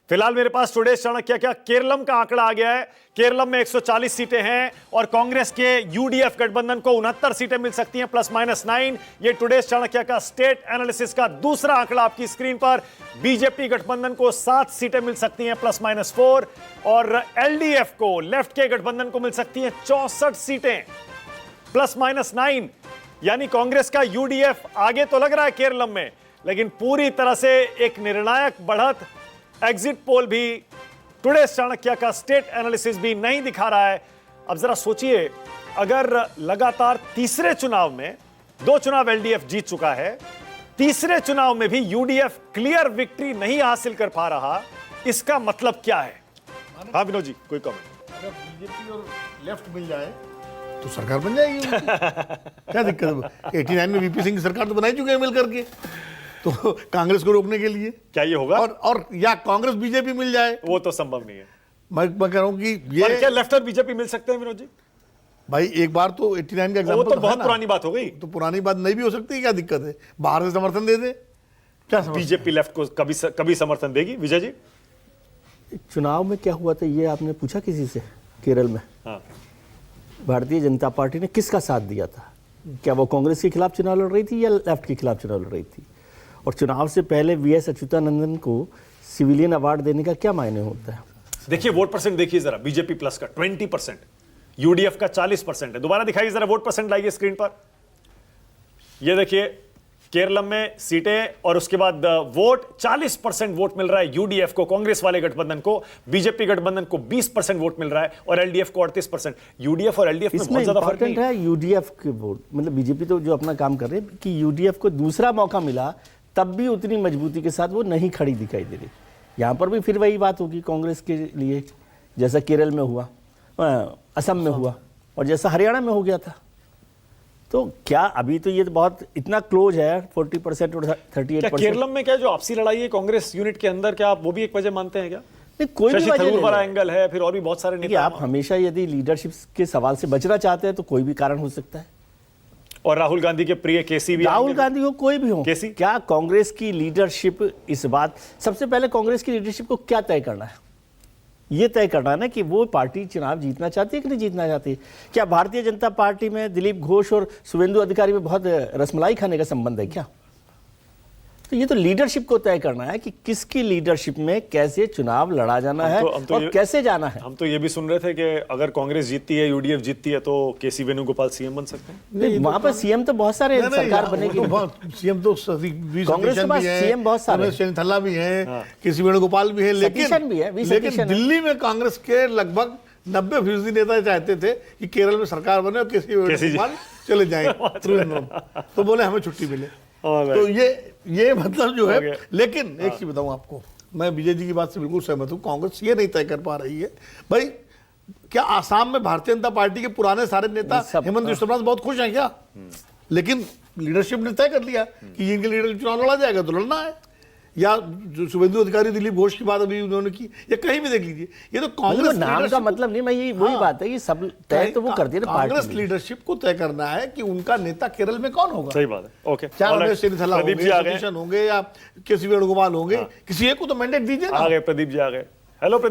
फिलहाल मेरे पास टुडे चाणक्य का केरलम का आंकड़ा आ गया है। केरलम में 140 सीटें हैं और कांग्रेस के यूडीएफ गठबंधन को 69 सीटें मिल सकती हैं +-9। ये टुडे चाणक्य का स्टेट एनालिसिस का दूसरा आंकड़ा आपकी स्क्रीन पर। बीजेपी गठबंधन को 7 सीटें मिल सकती हैं +-4 और एलडीएफ को, लेफ्ट के गठबंधन को मिल सकती हैं 64 सीटें +-9। यानी कांग्रेस का यूडीएफ आगे तो लग रहा है केरलम में, लेकिन पूरी तरह से एक निर्णायक बढ़त एग्जिट पोल भी, टुडे चाणक्य का स्टेट एनालिसिस भी नहीं दिखा रहा है। अब जरा सोचिए, अगर लगातार तीसरे चुनाव में 2 चुनाव एलडीएफ जीत चुका है, तीसरे चुनाव में भी यूडीएफ क्लियर विक्ट्री नहीं हासिल कर पा रहा, इसका मतलब क्या है? हाँ विनोद जी, कोई कमेंट? अगर बीजेपी और लेफ्ट मिल जाए तो सरकार बन जाएगी क्या दिक्कत है? 89 में वीपी सिंह की सरकार तो बनाई चुके हैं मिल करके, तो कांग्रेस को रोकने के लिए क्या ये होगा? और या कांग्रेस बीजेपी मिल जाए, वो तो संभव नहीं है। मैं कह रहा हूं कि ये क्या लेफ्ट और बीजेपी मिल सकते हैं विनोद जी? भाई एक बार तो 89 का एग्जांपल वो तो बहुत पुरानी बात हो गई। तो पुरानी बात नहीं भी हो सकती, क्या दिक्कत है? बाहर से समर्थन दे दे, क्या समर्थन? बीजेपी लेफ्ट को कभी समर्थन देगी? विजय जी, चुनाव में क्या हुआ था ये आपने पूछा किसी से? केरल में हाँ, भारतीय जनता पार्टी ने किसका साथ दिया था? क्या वो कांग्रेस के खिलाफ चुनाव लड़ रही थी या लेफ्ट के खिलाफ चुनाव लड़ रही थी? और चुनाव से पहले वीएस अच्युतानंदन को सिविलियन अवार्ड देने का क्या मायने होता है? देखिए वोट परसेंट देखिए जरा, बीजेपी प्लस का 20%, यूडीएफ का 40% है। दोबारा दिखाइए जरा, वोट परसेंट लाइए स्क्रीन पर। ये देखिए केरलम में सीटें और उसके बाद वोट, 40% वोट मिल रहा है यूडीएफ को, कांग्रेस वाले गठबंधन को। बीजेपी गठबंधन को 20% वोट मिल रहा है और एलडीएफ को 38%। यूडीएफ और एलडीएफ में बहुत ज्यादा फर्क नहीं है। यूडीएफ के वोट, मतलब बीजेपी तो जो अपना काम कर रहे हैं कि यूडीएफ को दूसरा मौका मिला, तब भी उतनी मजबूती के साथ वो नहीं खड़ी दिखाई दे रही। यहाँ पर भी फिर वही बात होगी कांग्रेस के लिए, जैसा केरल में हुआ, असम में हुआ और जैसा हरियाणा में हो गया था। तो क्या अभी तो ये तो बहुत इतना क्लोज है 40% और 38%। केरलम में क्या जो आपसी लड़ाई है कांग्रेस यूनिट के अंदर, क्या आप वो भी एक वजह मानते हैं क्या? नहीं, कोई भी वजह वाला एंगल है, फिर और भी बहुत सारे नेता। आप हमेशा यदि लीडरशिप के सवाल से बचना चाहते हैं तो कोई भी कारण हो सकता है। और राहुल गांधी के प्रिय केसी भी, राहुल गांधी हो, कोई भी हो, केसी, क्या कांग्रेस की लीडरशिप इस बात, सबसे पहले कांग्रेस की लीडरशिप को क्या तय करना है? ये तय करना है ना कि वो पार्टी चुनाव जीतना चाहती है कि नहीं जीतना चाहती। क्या भारतीय जनता पार्टी में दिलीप घोष और शुभेंदु अधिकारी में बहुत रसमलाई खाने का संबंध है क्या? तो ये तो लीडरशिप को तय करना है कि किसकी लीडरशिप में कैसे चुनाव लड़ा जाना है और कैसे जाना है। हम तो ये भी सुन रहे थे कि अगर कांग्रेस जीतती है, यूडीएफ जीतती है, तो केसी वेणुगोपाल सीएम बन सकते हैं। वहां पर सीएम तो बहुत सारे, सरकार बनेगी। सीएम तो कांग्रेस के पास सीएम बहुत सारे, थल्ला भी है, केसी वेणुगोपाल भी है, लेकिन दिल्ली में कांग्रेस के लगभग 90% नेता चाहते थे कि केरल में सरकार बने और केसी वेणुगोपाल चले जाए, तो बोले हमें छुट्टी मिले। तो ये मतलब जो है, लेकिन एक चीज बताऊं आपको, मैं विजय जी की बात से बिल्कुल सहमत हूं। कांग्रेस ये नहीं तय कर पा रही है भाई, क्या आसाम में भारतीय जनता पार्टी के पुराने सारे नेता हेमंत बिश्व शर्मा बहुत खुश हैं क्या? लेकिन लीडरशिप ने तय कर लिया कि इनके लीडरशिप चुनाव लड़ा जाएगा तो लड़ना है। या जो शुभेंदु अधिकारी दिलीप घोष की बात अभी उन्होंने की, या कहीं भी देख लीजिए, ये तो कांग्रेस नाम का मतलब नहीं, मैं ये वही बात है, ये सब तय तो वो करती है। कांग्रेस लीडरशिप को तय करना है कि उनका नेता केरल में कौन होगा। सही बात है। ओके, क्या होंगे या केसी वेणुगोपाल होंगे, किसी एक को तो मैंडेट दीजिए ना। आ गए प्रदीप जी, आ गए। हेलो प्रदीप।